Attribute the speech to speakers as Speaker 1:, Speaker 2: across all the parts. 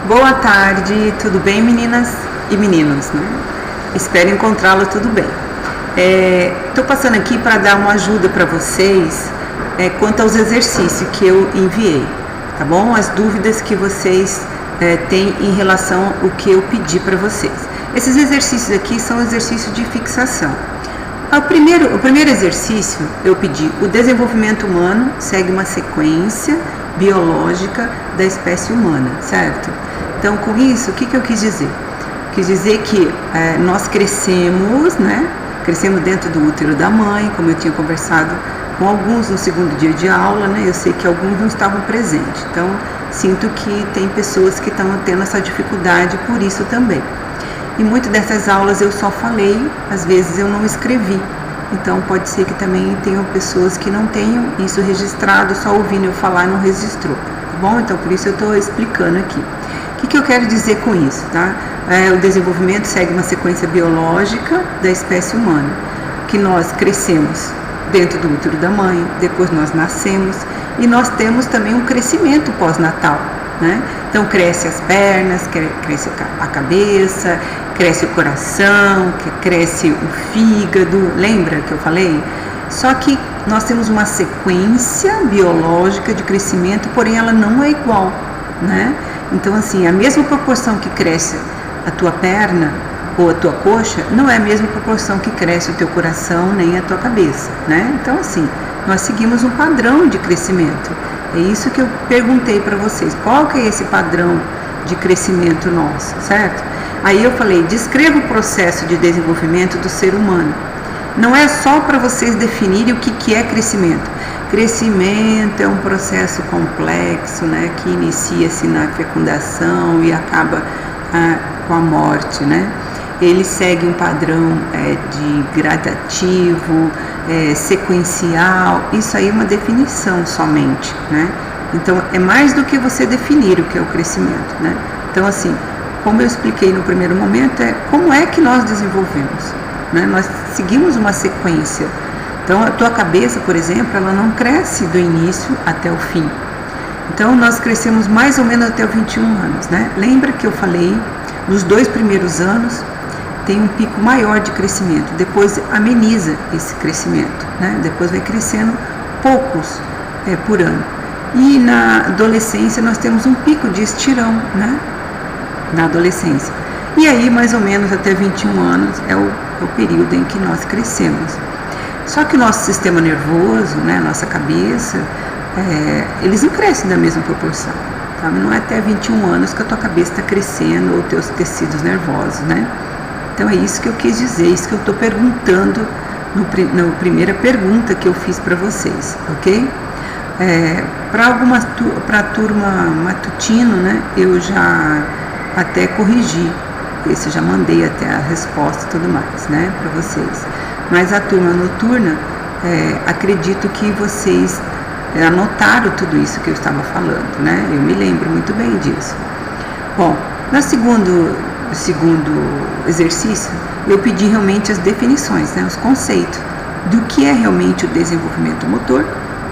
Speaker 1: Boa tarde, tudo bem, meninas e meninos, né? Espero encontrá-lo tudo bem. Estou passando aqui para dar uma ajuda para vocês quanto aos exercícios que eu enviei, tá bom? As dúvidas que vocês têm em relação ao que eu pedi para vocês. Esses exercícios aqui são exercícios de fixação. O primeiro exercício eu pedi: o desenvolvimento humano segue uma sequência biológica da espécie humana, certo? Então, com isso, o que eu quis dizer? Quis dizer que nós crescemos, né? Crescemos dentro do útero da mãe, como eu tinha conversado com alguns no segundo dia de aula, né? Eu sei que alguns não estavam presentes, então sinto que tem pessoas que estão tendo essa dificuldade por isso também. E muitas dessas aulas eu só falei, às vezes eu não escrevi. Então pode ser que também tenham pessoas que não tenham isso registrado, só ouvindo eu falar não registrou, tá bom? Então por isso eu estou explicando aqui. O que eu quero dizer com isso, tá? O desenvolvimento segue uma sequência biológica da espécie humana, que nós crescemos dentro do útero da mãe, depois nós nascemos e nós temos também um crescimento pós-natal, né? Então cresce as pernas, cresce a cabeça, cresce o coração, cresce o fígado, lembra que eu falei? Só que nós temos uma sequência biológica de crescimento, porém ela não é igual, né? Então assim, a mesma proporção que cresce a tua perna ou a tua coxa, não é a mesma proporção que cresce o teu coração nem a tua cabeça, né? Então assim, nós seguimos um padrão de crescimento. É isso que eu perguntei para vocês, qual que é esse padrão de crescimento nosso, certo? Aí eu falei, descreva o processo de desenvolvimento do ser humano. Não é só para vocês definirem o que é crescimento. Crescimento é um processo complexo, né, que inicia-se na fecundação e acaba com a morte, né? Ele segue um padrão de gradativo, sequencial. Isso aí é uma definição somente, né? Então é mais do que você definir o que é o crescimento, né? Então assim, como eu expliquei no primeiro momento, como é que nós desenvolvemos, né? Nós seguimos uma sequência. Então a tua cabeça, por exemplo, ela não cresce do início até o fim. Então nós crescemos mais ou menos até os 21 anos, né? Lembra que eu falei, nos 2 primeiros anos tem um pico maior de crescimento, depois ameniza esse crescimento, né? Depois vai crescendo poucos por ano. E na adolescência nós temos um pico de estirão, né? Na adolescência. E aí mais ou menos até 21 anos é o período em que nós crescemos. Só que o nosso sistema nervoso, né, nossa cabeça, eles não crescem da mesma proporção, tá? Não é até 21 anos que a tua cabeça está crescendo ou teus tecidos nervosos, né? Então é isso que eu quis dizer, isso que eu estou perguntando na primeira pergunta que eu fiz para vocês, ok? Para a turma matutino, né, eu já até corrigi, esse já mandei até a resposta e tudo mais, né, para vocês. Mas a turma noturna, acredito que vocês anotaram tudo isso que eu estava falando, né? Eu me lembro muito bem disso. Bom, no segundo exercício, eu pedi realmente as definições, né, os conceitos do que é realmente o desenvolvimento motor,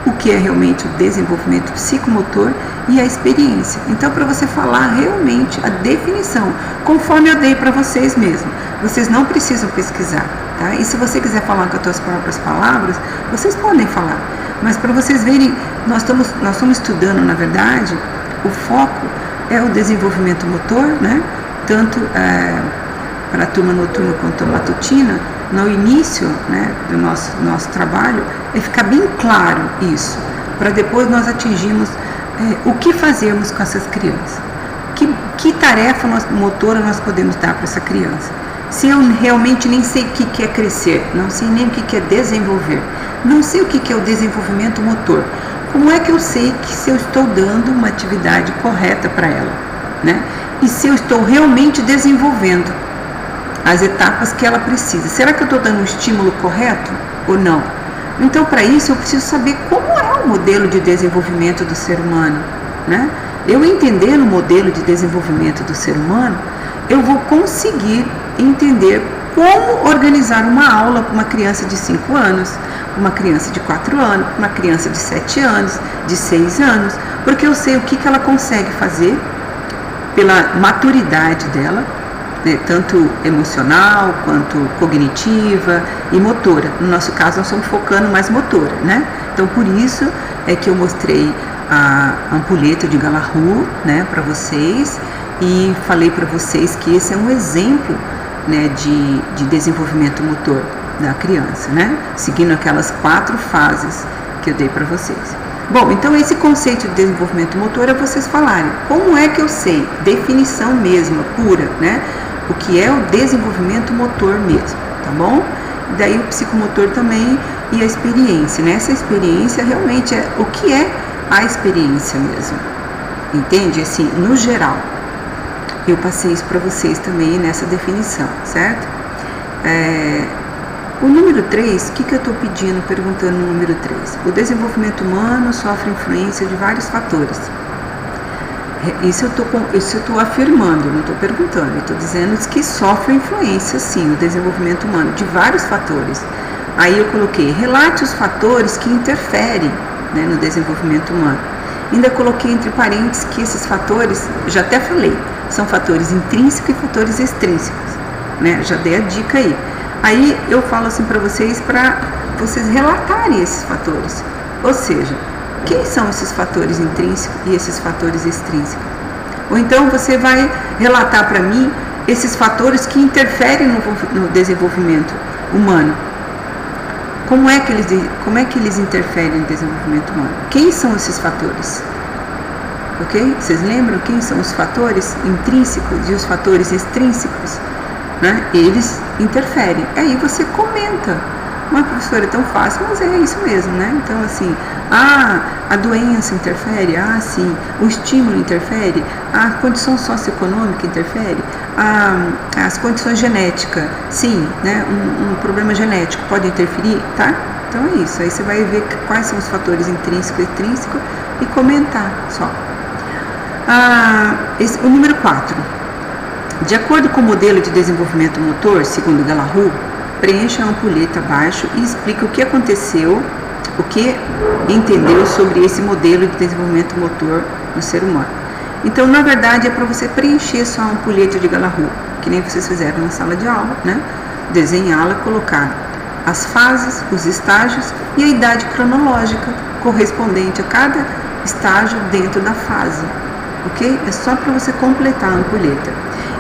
Speaker 1: o que é realmente o desenvolvimento psicomotor e a experiência. Então, para você falar realmente a definição, conforme eu dei para vocês mesmo, vocês não precisam pesquisar, tá? E se você quiser falar com as suas próprias palavras, vocês podem falar. Mas para vocês verem, nós estamos estudando, na verdade, o foco é o desenvolvimento motor, né? Tanto para a turma noturna quanto a matutina. No início, né, do nosso trabalho, é ficar bem claro isso, para depois nós atingirmos o que fazermos com essas crianças, que tarefa motora nós podemos dar para essa criança. Se eu realmente nem sei o que é crescer, não sei nem o que é desenvolver, não sei o que é o desenvolvimento motor, como é que eu sei que se eu estou dando uma atividade correta para ela, né? E se eu estou realmente desenvolvendo as etapas que ela precisa. Será que eu estou dando um estímulo correto ou não? Então, para isso, eu preciso saber como é o modelo de desenvolvimento do ser humano, né? Eu entendendo o modelo de desenvolvimento do ser humano, eu vou conseguir entender como organizar uma aula para uma criança de 5 anos, uma criança de 4 anos, uma criança de 7 anos, de 6 anos, porque eu sei o que ela consegue fazer pela maturidade dela, né, tanto emocional quanto cognitiva e motora. No nosso caso, nós estamos focando mais motora, né? Então, por isso é que eu mostrei a ampulheta de Galahu, né, para vocês, e falei para vocês que esse é um exemplo, né, de desenvolvimento motor da criança, né, seguindo aquelas 4 fases que eu dei para vocês. Bom, então esse conceito de desenvolvimento motor é vocês falarem como é que eu sei, definição mesmo, pura, né, o que é o desenvolvimento motor mesmo, tá bom? Daí o psicomotor também e a experiência, né? Essa experiência realmente é o que é a experiência mesmo, entende? Assim, no geral, eu passei isso para vocês também nessa definição, certo? O número 3, o que eu estou pedindo, perguntando no número 3? O desenvolvimento humano sofre influência de vários fatores. Isso eu estou afirmando, não estou perguntando, eu estou dizendo que sofre influência, sim, o desenvolvimento humano, de vários fatores. Aí eu coloquei, relate os fatores que interferem, né, no desenvolvimento humano. Ainda coloquei entre parênteses que esses fatores, já até falei, são fatores intrínsecos e fatores extrínsecos, né? Já dei a dica aí. Aí eu falo assim para vocês relatarem esses fatores. Ou seja, quem são esses fatores intrínsecos e esses fatores extrínsecos? Ou então você vai relatar para mim esses fatores que interferem no desenvolvimento humano. Como é que eles interferem no desenvolvimento humano? Quem são esses fatores? Ok? Vocês lembram quem são os fatores intrínsecos e os fatores extrínsecos? Né? Eles interferem. Aí você comenta. Mas, professora, é tão fácil, mas é isso mesmo, né? Então, assim, a doença interfere, sim, o estímulo interfere, a condição socioeconômica interfere, as condições genéticas, sim, né? Um problema genético pode interferir, tá? Então é isso, aí você vai ver quais são os fatores intrínsecos e extrínsecos e comentar só. O número 4. De acordo com o modelo de desenvolvimento motor, segundo Galahu, preencha a ampulheta abaixo e explica o que aconteceu, o que entendeu sobre esse modelo de desenvolvimento motor no ser humano. Então, na verdade, é para você preencher sua ampulheta de Galahu, que nem vocês fizeram na sala de aula, né? Desenhá-la, colocar as fases, os estágios e a idade cronológica correspondente a cada estágio dentro da fase, ok? É só para você completar a ampulheta.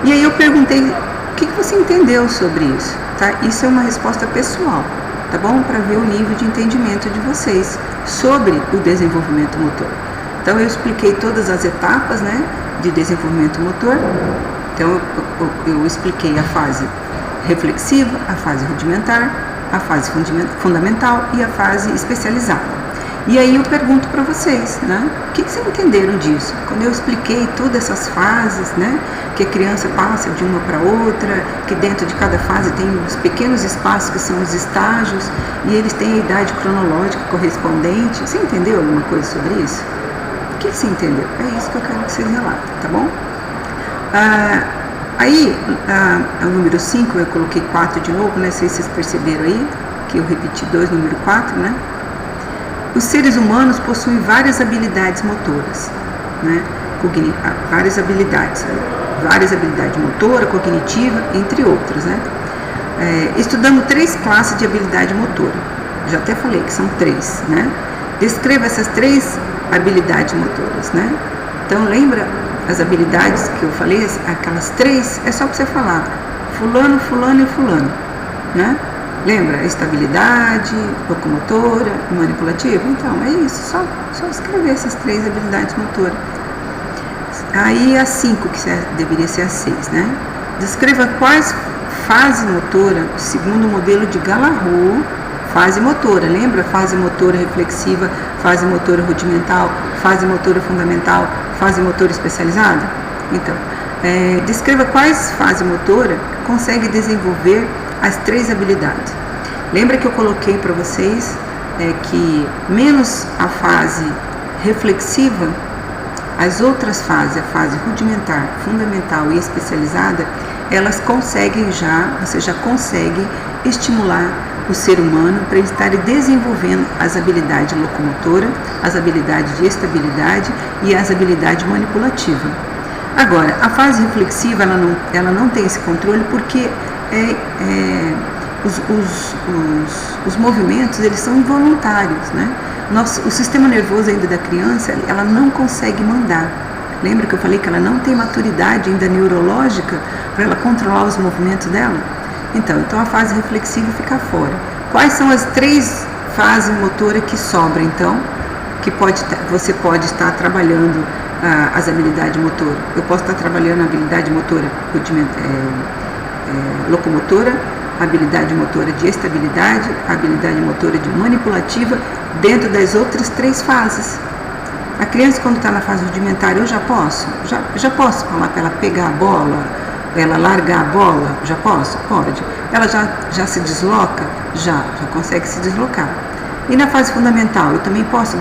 Speaker 1: E aí eu perguntei, o que você entendeu sobre isso? Tá? Isso é uma resposta pessoal, tá bom? Para ver o nível de entendimento de vocês sobre o desenvolvimento motor. Então eu expliquei todas as etapas, né, de desenvolvimento motor. Então eu expliquei a fase reflexiva, a fase rudimentar, a fase fundamental e a fase especializada. E aí eu pergunto para vocês, né? O que vocês entenderam disso? Quando eu expliquei todas essas fases, né? Que a criança passa de uma para outra, que dentro de cada fase tem os pequenos espaços que são os estágios e eles têm a idade cronológica correspondente. Você entendeu alguma coisa sobre isso? O que você entendeu? É isso que eu quero que vocês relatem, tá bom? O número 5, eu coloquei 4 de novo, né? Não sei se vocês perceberam aí, que eu repeti 2, número 4, né? Os seres humanos possuem várias habilidades motoras, né? Várias habilidades motora, cognitiva, entre outras, né? Estudamos 3 classes de habilidade motora. Já até falei que são 3, né? Descreva essas 3 habilidades motoras, né? Então, lembra as habilidades que eu falei? Aquelas 3, é só para você falar fulano, fulano e fulano, né? Lembra? Estabilidade, locomotora, manipulativa? Então, é isso, só escrever essas 3 habilidades motoras. Aí a 5, que deveria ser a 6, né? Descreva quais fases motoras, segundo o modelo de Galahu, fase motora, lembra? Fase motora reflexiva, fase motora rudimental, fase motora fundamental, fase motora especializada? Então, descreva quais fases motoras consegue desenvolver as 3 habilidades. Lembra que eu coloquei para vocês que menos a fase reflexiva, as outras fases, a fase rudimentar, fundamental e especializada, elas conseguem você já consegue estimular o ser humano para ele estar desenvolvendo as habilidades locomotora, as habilidades de estabilidade e as habilidades manipulativa. Agora, a fase reflexiva, ela não tem esse controle porque os movimentos, eles são involuntários, né? O sistema nervoso ainda da criança, ela não consegue mandar. Lembra que eu falei que ela não tem maturidade ainda neurológica para ela controlar os movimentos dela? Então a fase reflexiva fica fora. Quais são as 3 fases motoras que sobram, então, que você pode estar trabalhando as habilidades motoras? Eu posso estar trabalhando a habilidade motora locomotora, habilidade motora de estabilidade, habilidade motora de manipulativa, dentro das outras 3 fases. A criança, quando está na fase rudimentar, eu já posso falar para ela pegar a bola, ela largar a bola, já posso? Pode. Ela já se desloca? Já consegue se deslocar. E na fase fundamental, eu também posso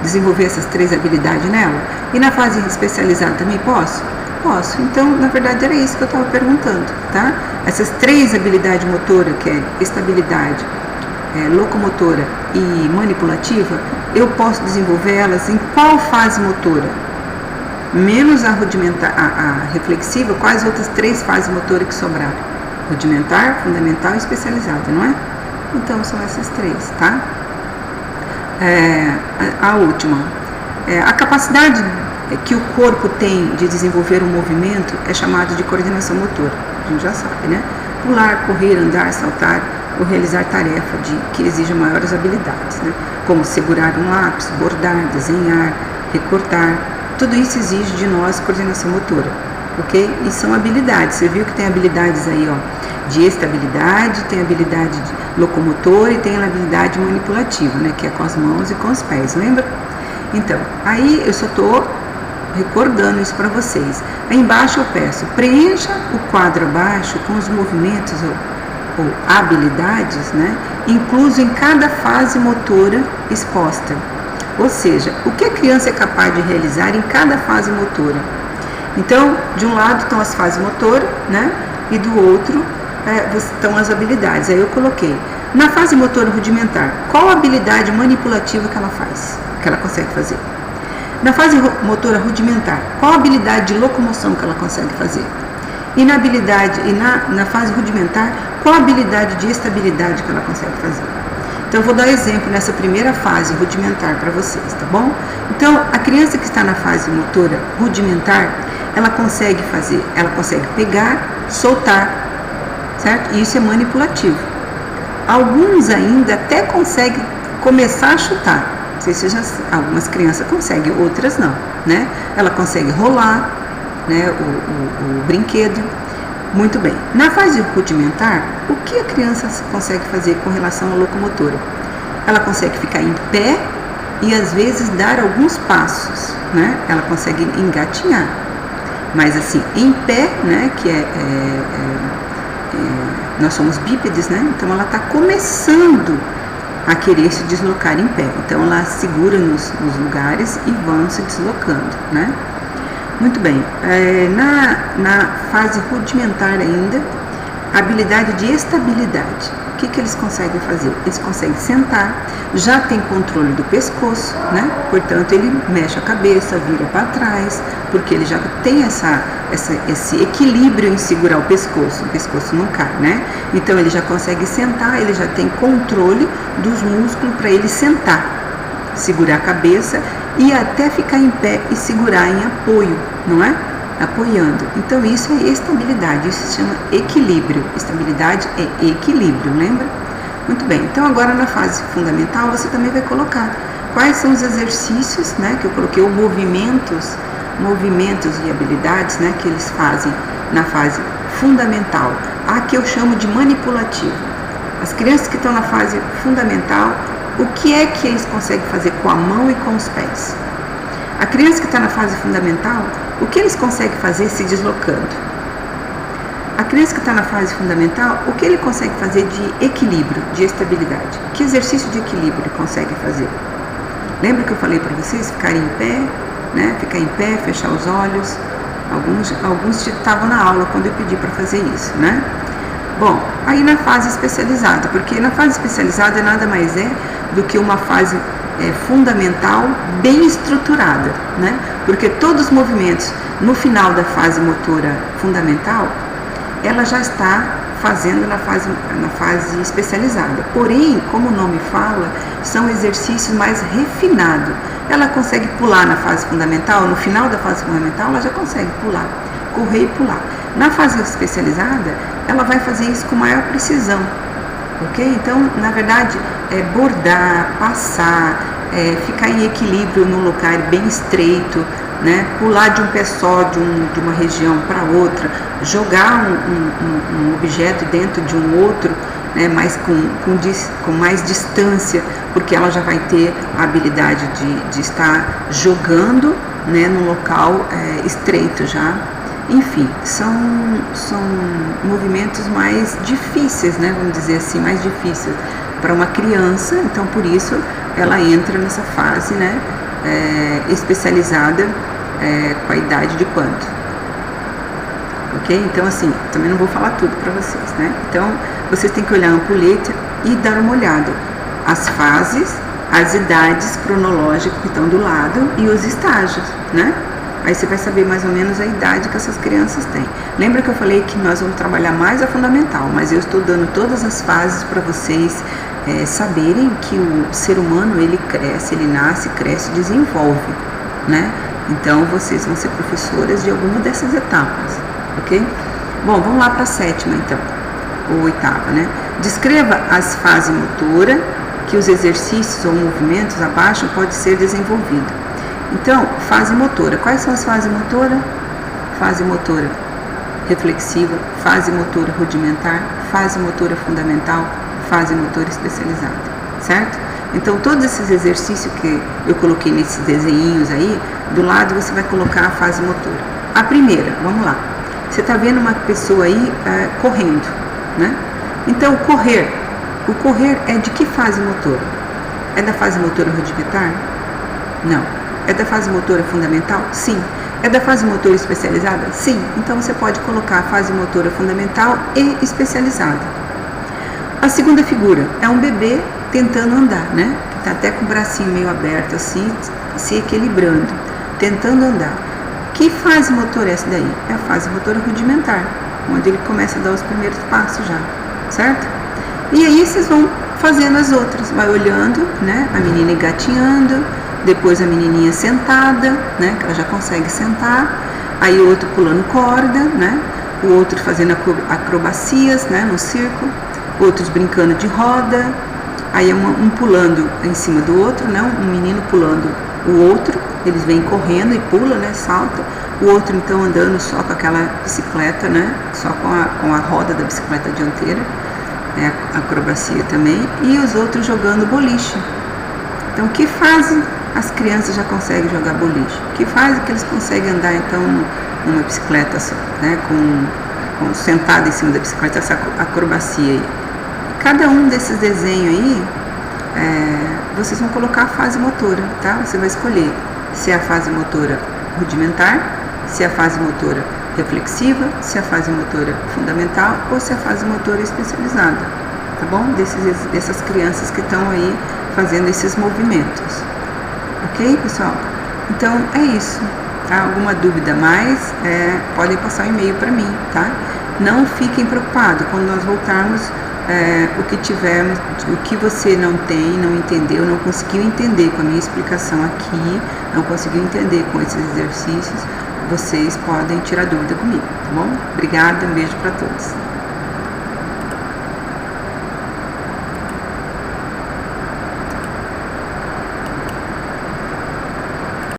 Speaker 1: desenvolver essas 3 habilidades nela? E na fase especializada também posso? Posso. Então, na verdade, era isso que eu estava perguntando, tá? Essas 3 habilidades motoras, que é estabilidade, locomotora e manipulativa, eu posso desenvolver elas em qual fase motora? Menos a rudimentar, a reflexiva, quais outras 3 fases motoras que sobraram? Rudimentar, fundamental e especializada, não é? Então, são essas 3, tá? A última. A capacidade que o corpo tem de desenvolver um movimento é chamado de coordenação motora. A gente já sabe, né? Pular, correr, andar, saltar ou realizar tarefa que exijam maiores habilidades, né? Como segurar um lápis, bordar, desenhar, recortar. Tudo isso exige de nós coordenação motora, ok? E são habilidades. Você viu que tem habilidades aí, ó, de estabilidade, tem habilidade de locomotora e tem a habilidade manipulativa, né? Que é com as mãos e com os pés, lembra? Então, aí eu só estou recordando isso para vocês. Aí embaixo eu peço, preencha o quadro abaixo com os movimentos ou habilidades, né, incluso em cada fase motora exposta. Ou seja, o que a criança é capaz de realizar em cada fase motora. Então, de um lado estão as fases motoras, né, e do outro estão as habilidades. Aí eu coloquei, na fase motora rudimentar, qual a habilidade manipulativa que ela faz, que ela consegue fazer? Na fase motora rudimentar, qual a habilidade de locomoção que ela consegue fazer? E na fase rudimentar, qual a habilidade de estabilidade que ela consegue fazer? Então, eu vou dar exemplo nessa primeira fase rudimentar para vocês, tá bom? Então, a criança que está na fase motora rudimentar, ela consegue pegar, soltar, certo? E isso é manipulativo. Alguns ainda até conseguem começar a chutar. Não sei se algumas crianças conseguem, outras não, né? Ela consegue rolar, né, o brinquedo. Muito bem. Na fase rudimentar, o que a criança consegue fazer com relação à locomotora? Ela consegue ficar em pé e às vezes dar alguns passos, né? Ela consegue engatinhar, mas assim, em pé, né, que nós somos bípedes, né? Então ela está começando a querer se deslocar em pé. Então ela segura nos lugares e vão se deslocando, né? Muito bem. Na fase rudimentar ainda, a habilidade de estabilidade. O que eles conseguem fazer? Eles conseguem sentar, já tem controle do pescoço, né? Portanto, ele mexe a cabeça, vira para trás, porque ele já tem esse equilíbrio em segurar o pescoço não cai, né? Então, ele já consegue sentar, ele já tem controle dos músculos para ele sentar, segurar a cabeça e até ficar em pé e segurar em apoio, não é? Apoiando. Então, isso é estabilidade, isso se chama equilíbrio. Estabilidade é equilíbrio, lembra? Muito bem. Então, agora na fase fundamental, você também vai colocar quais são os exercícios, né, que eu coloquei, ou movimentos e habilidades, né, que eles fazem na fase fundamental. A que eu chamo de manipulativo. As crianças que estão na fase fundamental, o que é que eles conseguem fazer com a mão e com os pés? A criança que está na fase fundamental, o que eles conseguem fazer se deslocando? A criança que está na fase fundamental, o que ele consegue fazer de equilíbrio, de estabilidade? Que exercício de equilíbrio ele consegue fazer? Lembra que eu falei para vocês ficarem em pé, né? Ficar em pé, fechar os olhos. Alguns estavam na aula quando eu pedi para fazer isso, né? Bom, aí na fase especializada, porque na fase especializada nada mais é do que uma fase fundamental bem estruturada, né? Porque todos os movimentos no final da fase motora fundamental, ela já está fazendo na fase especializada. Porém, como o nome fala, são exercícios mais refinados. Ela consegue pular na fase fundamental, no final da fase fundamental, ela já consegue pular, correr e pular. Na fase especializada, ela vai fazer isso com maior precisão, ok? Então, na verdade, bordar, passar, ficar em equilíbrio num lugar bem estreito, né? Pular de um pé só, de uma região para outra, jogar um objeto dentro de um outro, né? Mas com mais distância, porque ela já vai ter a habilidade de estar jogando, né? Num local estreito já. Enfim, são movimentos mais difíceis, né? Vamos dizer assim, mais difíceis para uma criança. Então, por isso, ela entra nessa fase, né? Especializada com a idade de quanto? Ok? Então, assim, também não vou falar tudo para vocês, né? Então, vocês têm que olhar a ampulheta e dar uma olhada. As fases, as idades cronológicas que estão do lado e os estágios, né? Aí você vai saber mais ou menos a idade que essas crianças têm. Lembra que eu falei que nós vamos trabalhar mais a fundamental, mas eu estou dando todas as fases para vocês saberem que o ser humano, ele cresce, ele nasce, cresce, desenvolve, né? Então, vocês vão ser professoras de alguma dessas etapas, ok? Bom, vamos lá para a sétima, então, ou oitava, né? Descreva as fases motoras que os exercícios ou movimentos abaixo pode ser desenvolvido. Então, fase motora. Quais são as fases motoras? Fase motora reflexiva, fase motora rudimentar, fase motora fundamental, fase motora especializada, certo? Então, todos esses exercícios que eu coloquei nesses desenhinhos aí, do lado você vai colocar a fase motora. A primeira, vamos lá. Você está vendo uma pessoa aí correndo, né? Então, o correr é de que fase motora? É da fase motora rudimentar? Não. É da fase motora fundamental? Sim. É da fase motora especializada? Sim. Então, você pode colocar a fase motora fundamental e especializada. A segunda figura é um bebê tentando andar, né? Que está até com o bracinho meio aberto assim, se equilibrando, tentando andar. Que fase motora é essa daí? É a fase motora rudimentar, onde ele começa a dar os primeiros passos já, certo? E aí vocês vão fazendo as outras, vai olhando, né? A menina engatinhando, depois a menininha sentada, né? Que ela já consegue sentar, aí o outro pulando corda, né? O outro fazendo acrobacias, né? No circo, outros brincando de roda, aí um pulando em cima do outro, né? Um menino pulando o outro, eles vêm correndo e pulam, né? Salta, o outro então andando só com aquela bicicleta, né? Só com a roda da bicicleta dianteira, a acrobacia também, e os outros jogando boliche. Então, que fase as crianças já conseguem jogar boliche? Que fase que eles conseguem andar então numa bicicleta só, né? Sentado em cima da bicicleta, essa acrobacia aí. Cada um desses desenhos aí, vocês vão colocar a fase motora, tá? Você vai escolher se é a fase motora rudimentar, se é a fase motora reflexiva, se é a fase motora fundamental ou se é a fase motora especializada, tá bom? Dessas crianças que estão aí fazendo esses movimentos, ok, pessoal? Então, é isso, tá? Alguma dúvida mais, podem passar um e-mail para mim, tá? Não fiquem preocupados, quando nós voltarmos, o que tivermos, o que você não tem, não entendeu, não conseguiu entender com a minha explicação aqui, não conseguiu entender com esses exercícios, vocês podem tirar dúvida comigo, tá bom? Obrigada, um beijo para todos.